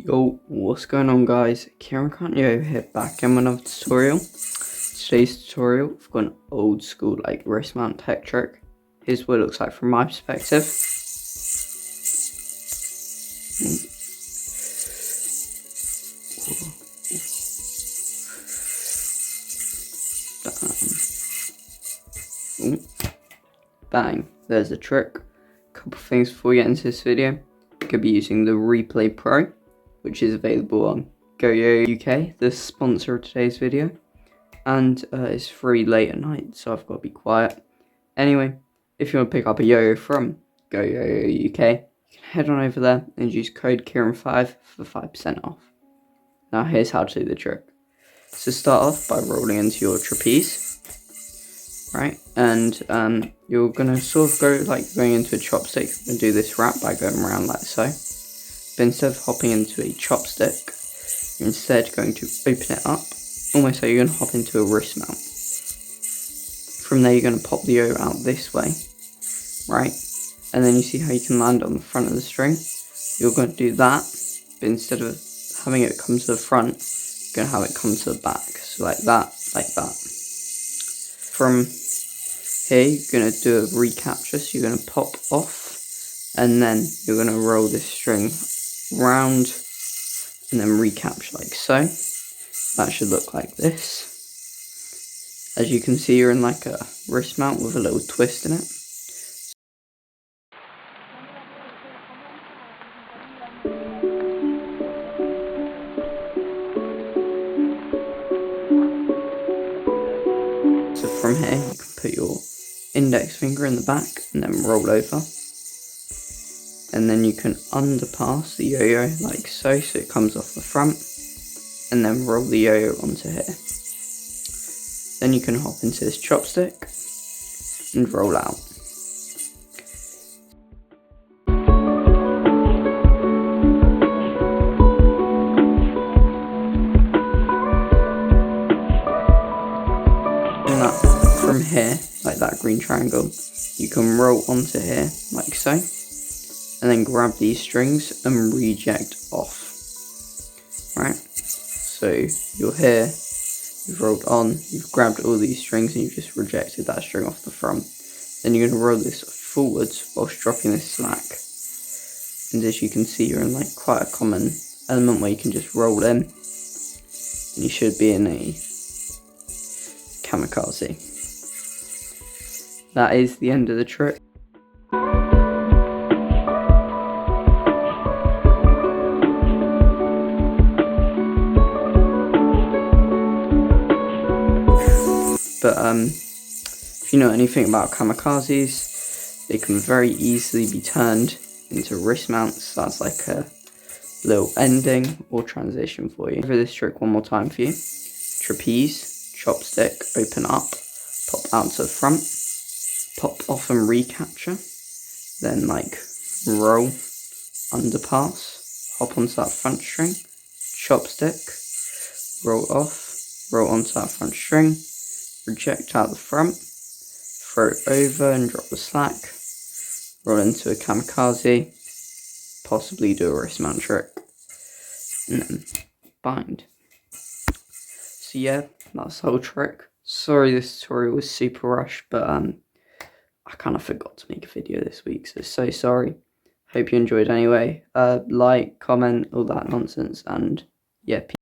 Yo, what's going on guys? Kieran Yo here, back in another tutorial. Today's tutorial, I've got an old school wrist mount tech trick. Here's what it looks like from my perspective. Bang, there's the trick. Couple things before we get into this video. I'm going to be using the Replay Pro, which is available on yoyo UK, the sponsor of today's video, and it's free late at night, so I've got to be quiet. Anyway, if you want to pick up a yo-yo from yoyo UK, you can head on over there and use code Kieran5 for 5% off. Now here's how to do the trick. So start off by rolling into your trapeze, right, and you're going to sort of go going into a chopstick and do this wrap by going around like so. But instead of hopping into a chopstick, you're instead going to open it up, almost like you're going to hop into a wrist mount. From there, you're going to pop the yo out this way, right? And then you see how you can land on the front of the string? You're going to do that, but instead of having it come to the front, you're going to have it come to the back. So like that, like that. From here, you're going to do a recapture, so you're going to pop off, and then you're going to roll this string round and then recapture like so. That should look like this. As you can see, you're in like a wrist mount with a little twist in it. So from here, you can put your index finger in the back and then roll over. And then you can underpass the yo-yo like so, so it comes off the front, and then roll the yo-yo onto here. Then you can hop into this chopstick and roll out. And that, from here, like that green triangle, you can roll onto here like so. And then grab these strings and reject off, right? So you're here, you've rolled on, you've grabbed all these strings and you've just rejected that string off the front. Then you're going to roll this forwards whilst dropping this slack. And as you can see, you're in quite a common element where you can just roll in. And you should be in a kamikaze. That is the end of the trick. But if you know anything about kamikazes, they can very easily be turned into wrist mounts. So that's like a little ending or transition for you. Over this trick one more time for you. Trapeze, chopstick, open up, pop out to the front, pop off and recapture, then roll, underpass, hop onto that front string, chopstick, roll off, roll onto that front string, reject out the front, throw it over and drop the slack, roll into a kamikaze, possibly do a wrist mount trick, and then bind. So yeah, that's the whole trick. Sorry this tutorial was super rushed, but I kind of forgot to make a video this week, so sorry. Hope you enjoyed anyway. Like, comment, all that nonsense, and yeah, peace.